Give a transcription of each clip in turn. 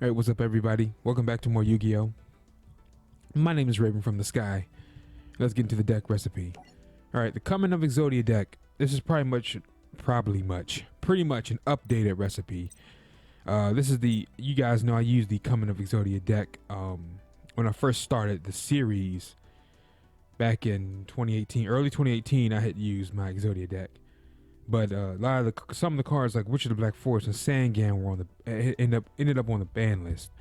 Alright, what's up everybody? Welcome back to more Yu-Gi-Oh! My name is Raven from the Sky. Let's get into the deck recipe. Alright, the Coming of EXODIA deck. This is pretty much an updated recipe. This is you guys know I used the Coming of EXODIA deck when I first started the series back in 2018. Early 2018, I had used my EXODIA deck. But some of the cards like Witch of the Black Forest and Sangan were on the ended up on the ban list.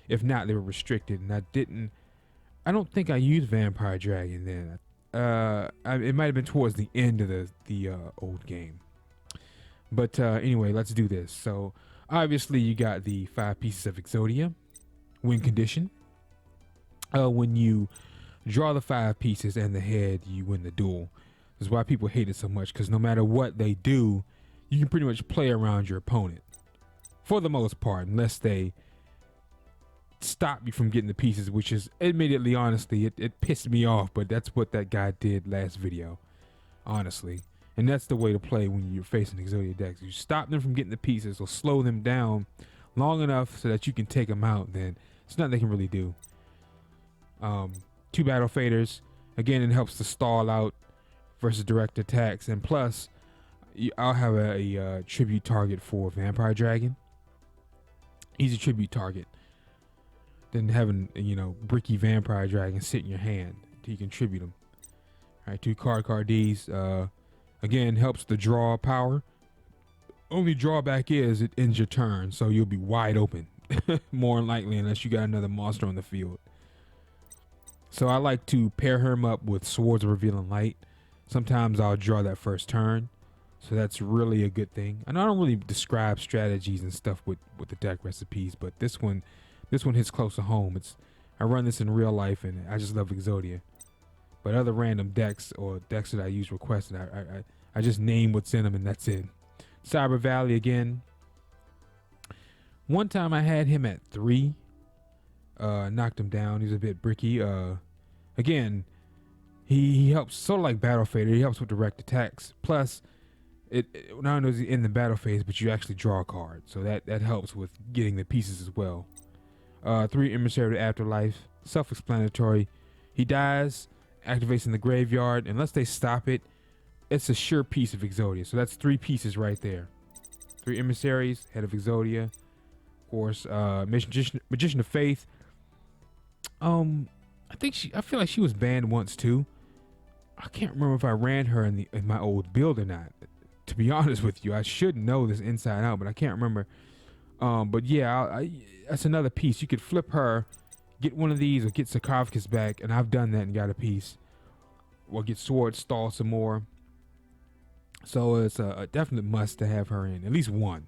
If not, they were restricted, and I don't think I used Vampire Dragon then. It might have been towards the end of the old game. But anyway, let's do this. So obviously you got the 5 pieces of EXODIA. Win condition. When you draw the 5 pieces and the head, you win the duel. That's why people hate it so much, because no matter what they do, you can pretty much play around your opponent for the most part, unless they stop you from getting the pieces, which is admittedly, honestly, it pissed me off, but that's what that guy did last video, honestly. And that's the way to play when you're facing EXODIA decks. You stop them from getting the pieces or slow them down long enough so that you can take them out, then it's nothing they can really do. 2 battle faders. Again, it helps to stall out versus direct attacks, and plus I'll have a tribute target for Vampire Dragon. Easy tribute target than having, bricky Vampire Dragon sit in your hand till you can tribute them. All right, 2 card Ds. Again, helps the draw power. Only drawback is it ends your turn, so you'll be wide open more than likely, unless you got another monster on the field. So I like to pair him up with Swords of Revealing Light. Sometimes I'll draw that first turn, so that's really a good thing. And I don't really describe strategies and stuff with the deck recipes, but this one hits close to home. I run this in real life, and I just love EXODIA. But other random decks or decks that I use requested, I just name what's in them, and that's it. Cyber Valley again. One time I had him at 3, knocked him down. He's a bit bricky. Again, he helps, sort of like Battle Fader, he helps with direct attacks. Plus, it not only is he in the battle phase, but you actually draw a card. So that helps with getting the pieces as well. 3 Emissary of the Afterlife, self-explanatory. He dies, activates in the graveyard. Unless they stop it, it's a sure piece of EXODIA. So that's 3 pieces right there. 3 Emissaries, Head of EXODIA. Of course, Magician of Faith. I feel like she was banned once too. I can't remember if I ran her in my old build or not. To be honest with you, I should know this inside out, but I can't remember. But yeah, that's another piece. You could flip her, get one of these, or get Sarcophagus back, and I've done that and got a piece. Or get Sword, stall some more. So it's a definite must to have her in, at least 1.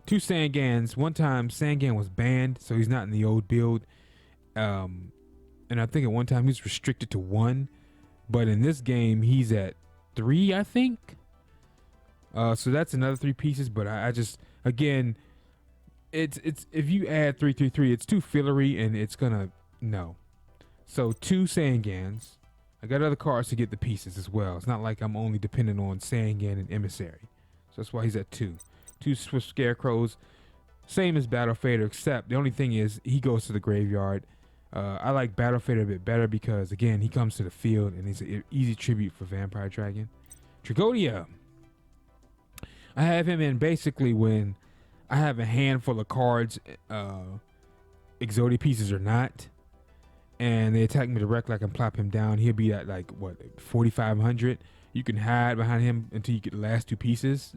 2 Sangans. One time Sangan was banned, so he's not in the old build. And I think at one time he was restricted to 1. But in this game, he's at 3, I think. So that's another 3 pieces. But I just, again, it's if you add 3, 3, 3, it's too fillery, and it's gonna no. So 2 Sangans. I got other cards to get the pieces as well. It's not like I'm only dependent on Sangan and Emissary. So that's why he's at 2. 2 Swift Scarecrows. Same as Battle Fader, except the only thing is he goes to the graveyard. I like Battle Fader a bit better because, again, he comes to the field and he's an easy tribute for Vampire Dragon. Trigodia. I have him in basically when I have a handful of cards, EXODIA pieces or not, and they attack me directly. I can plop him down. He'll be at like, what, 4,500. You can hide behind him until you get the last 2 pieces,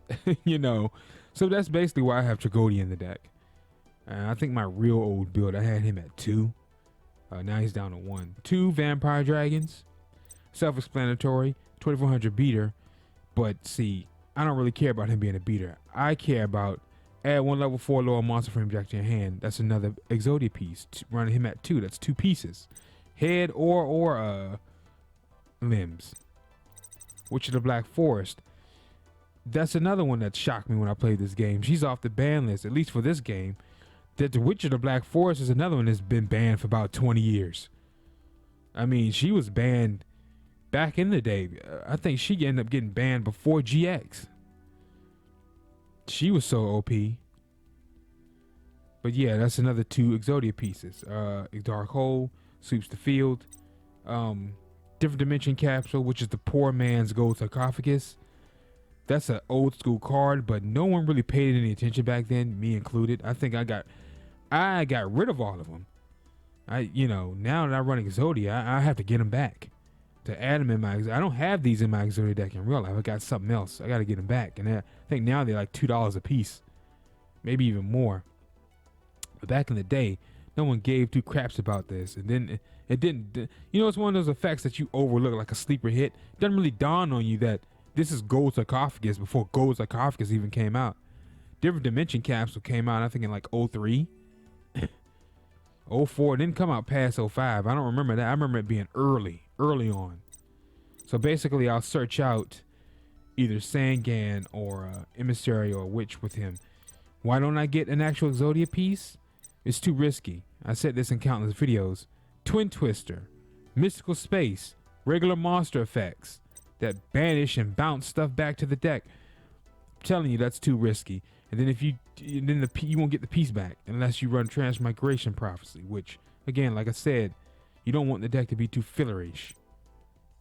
So that's basically why I have Trigodia in the deck. I think my real old build, I had him at 2. Now he's down to 1. 2 Vampire Dragons. Self-explanatory. 2,400 beater. But see, I don't really care about him being a beater. I care about add 1 level 4 lower monster frame back to your hand. That's another EXODIA piece. Running him at 2. That's 2 pieces. Head or limbs. Witch of the Black Forest. That's another one that shocked me when I played this game. She's off the ban list, at least for this game. That the Witch of the Black Forest is another one that's been banned for about 20 years. I mean, she was banned back in the day. I think she ended up getting banned before GX. She was so OP. But yeah, that's another 2 Exodia pieces. A Dark Hole sweeps the field. Different Dimension Capsule, which is the poor man's gold sarcophagus. That's an old school card, but no one really paid any attention back then, me included. I think I got rid of all of them. Now that I run Exodia, I have to get them back to add them in my. I don't have these in my Exodia deck in real life. I got something else. I got to get them back, and I think now they're like $2 a piece, maybe even more. But back in the day, no one gave 2 craps about this, and then it didn't. It's one of those effects that you overlook, like a sleeper hit. It doesn't really dawn on you that this is Gold Sarcophagus before Gold Sarcophagus even came out. Different Dimension Capsule came out, I think, in like 03. 04, it didn't come out past 05. I don't remember that. I remember it being early on. So basically, I'll search out either Sangan or Emissary or Witch with him. Why don't I get an actual Exodia piece? It's too risky. I said this in countless videos. Twin Twister, Mystical Space, regular monster effects that banish and bounce stuff back to the deck. I'm telling you, that's too risky. And then you won't get the piece back unless you run Transmigration Prophecy, which, again, like I said, you don't want the deck to be too fillerish.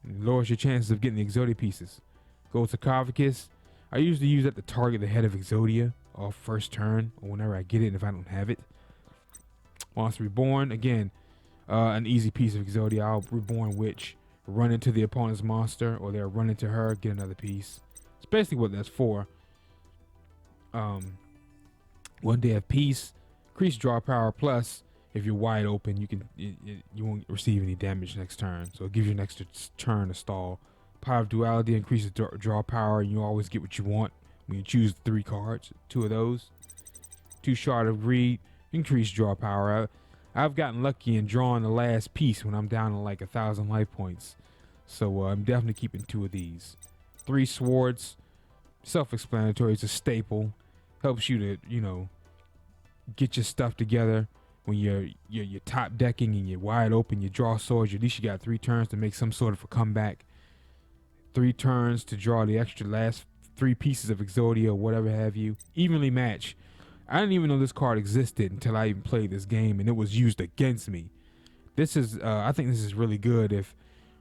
It lowers your chances of getting the Exodia pieces. Gold Sarcophagus, I usually use that to target the head of Exodia off first turn or whenever I get it if I don't have it. Monster Reborn, again, an easy piece of Exodia. I'll Reborn Witch, run into the opponent's monster, or they'll run into her, get another piece. It's basically what that's for. 1 day of peace, increase draw power, plus if you're wide open, you won't receive any damage next turn, so it gives you an extra turn to stall. Power of Duality increases draw power, and you always get what you want when you choose 3 cards, 2 of those. 2 Shard of Greed, increase draw power. I've gotten lucky in drawing the last piece when I'm down to like 1,000 life points, so I'm definitely keeping 2 of these. 3 Swords, self-explanatory, it's a staple. Helps you to, get your stuff together when you're top decking and you're wide open. You draw swords. At least you got 3 turns to make some sort of a comeback. 3 turns to draw the extra last 3 pieces of Exodia or whatever have you. Evenly match. I didn't even know this card existed until I even played this game, and it was used against me. This is, I think this is really good. If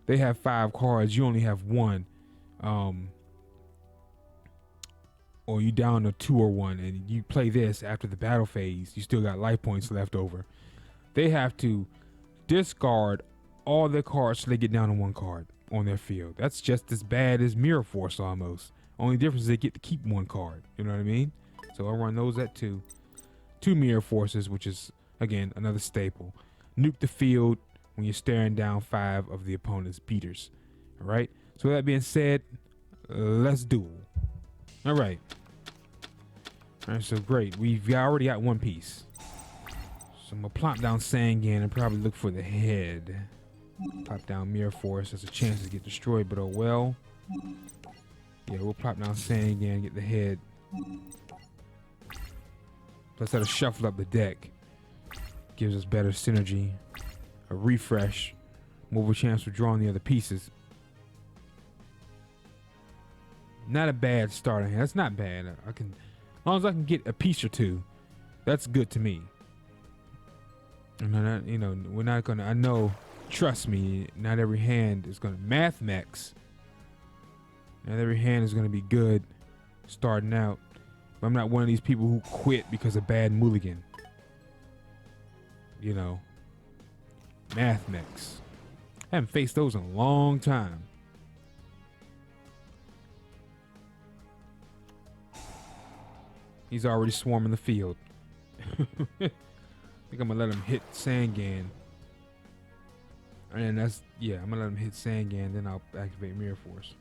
they have 5 cards, you only have 1. Or you down to 2 or 1, and you play this after the battle phase, you still got life points left over. They have to discard all their cards so they get down to 1 card on their field. That's just as bad as Mirror Force almost. Only difference is they get to keep 1 card. You know what I mean? So I run those at 2. 2 Mirror Forces, which is, again, another staple. Nuke the field when you're staring down 5 of the opponent's beaters. All right? So with that being said, let's duel. All right. All right, so great. We've already got 1 piece. So I'm going to plop down Sangan and probably look for the head. Plop down Mirror Force. There's a chance to get destroyed, but oh well. Yeah, we'll plop down Sangan and get the head. Plus that'll shuffle up the deck. Gives us better synergy. A refresh. More of a chance for drawing the other pieces. Not a bad starting hand. That's not bad. As long as I can get a piece or 2, that's good to me. And we're not gonna. I know. Trust me. Not every hand is gonna math mechs. Not every hand is gonna be good starting out. But I'm not one of these people who quit because of bad mulligan. Math mechs. I haven't faced those in a long time. He's already swarming the field. I think I'm gonna let him hit Sangan. And I'm gonna let him hit Sangan, then I'll activate Mirror Force.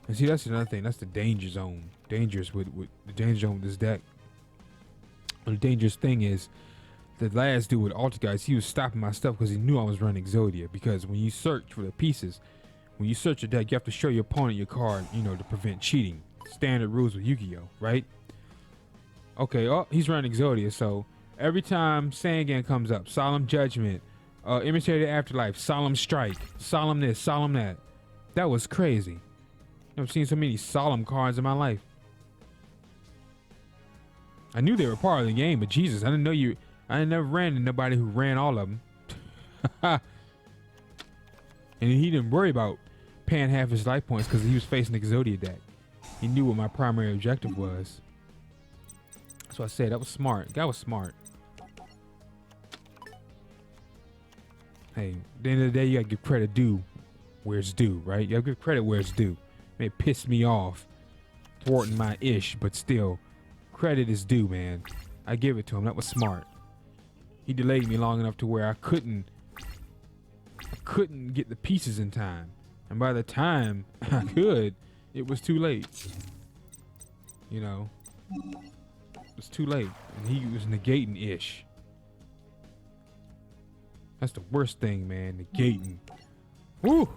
And see, that's another thing. That's the danger zone. Dangerous with the danger zone with this deck. And the dangerous thing is, the last dude with Alter Guys, he was stopping my stuff because he knew I was running EXODIA. Because when you search for the pieces, when you search a deck, you have to show your opponent your card, you know, to prevent cheating. Standard rules with Yugioh, right? Okay, oh, he's running EXODIA, so every time Sangan comes up, Solemn Judgment, Imitated Afterlife, Solemn Strike, Solemn this, Solemn that. That was crazy. I've seen so many solemn cards in my life. I knew they were part of the game, but Jesus, I didn't know you. I never ran into nobody who ran all of them. And he didn't worry about paying half his life points because he was facing the EXODIA deck. He knew what my primary objective was. So I said that was smart. Guy was smart. Hey, at the end of the day, you gotta give credit due where it's due, right? You gotta give credit where it's due. It pissed me off, thwarting my ish, but still, credit is due, man. I give it to him. That was smart. He delayed me long enough to where I couldn't get the pieces in time, and by the time I could, it was too late. You know, it was too late, and he was negating ish. That's the worst thing, man. Negating. Woo!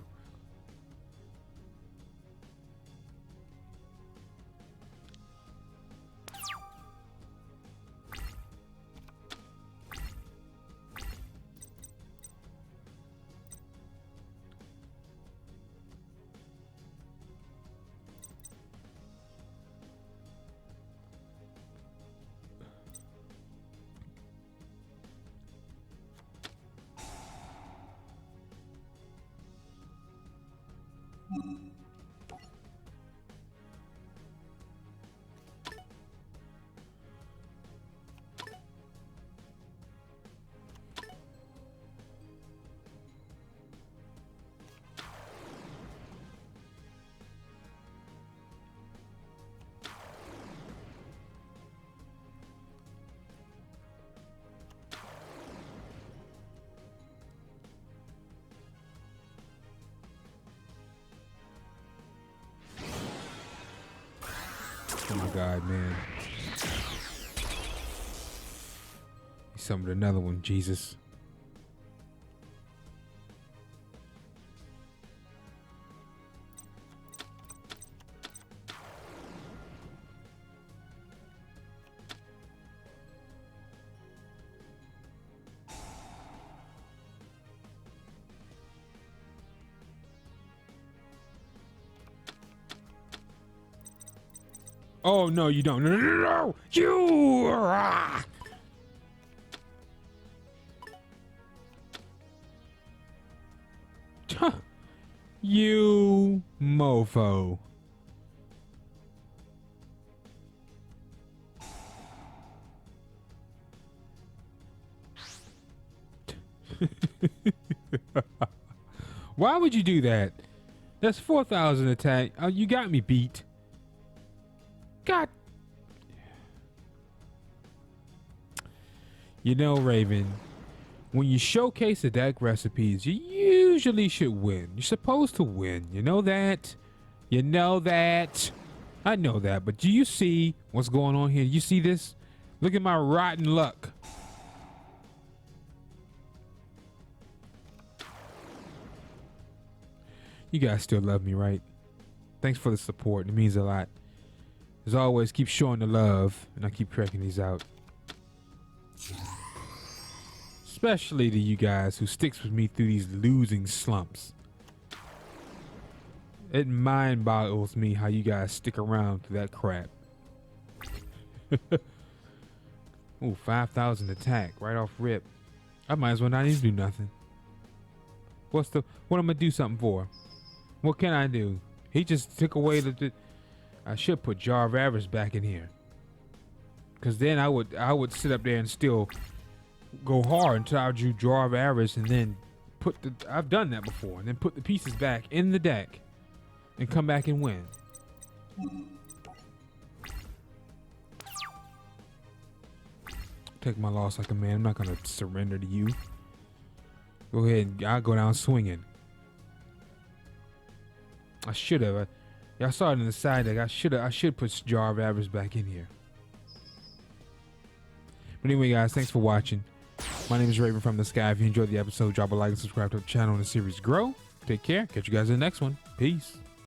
Oh my God, man. He summoned another one, Jesus. Oh, no, you don't. No, no, no, no. You. You mofo. Why would you do that? That's 4,000 attack. You got me beat. God. You know, Raven, when you showcase the deck recipes, you usually should win. You're supposed to win. You know that? You know that? I know that, but do you see what's going on here? You see this? Look at my rotten luck. You guys still love me, right? Thanks for the support. It means a lot. As always, keep showing the love, and I keep cracking these out. Especially to you guys who sticks with me through these losing slumps. It mind boggles me how you guys stick around through that crap. Ooh, 5,000 attack right off rip. I might as well not even do nothing. What am I gonna do something for? What can I do? He just took away the I should put Jar of Avarice back in here. Cause then I would sit up there and still go hard until I drew Jar of Avarice and then I've done that before, and then put the pieces back in the deck and come back and win. Take my loss like a man. I'm not gonna surrender to you. Go ahead, I'll go down swinging. I should have. Y'all saw it in the side deck. I should put Jar of Avarice back in here. But anyway, guys, thanks for watching. My name is Raven from the Sky. If you enjoyed the episode, drop a like and subscribe to the channel and the series grow. Take care. Catch you guys in the next one. Peace.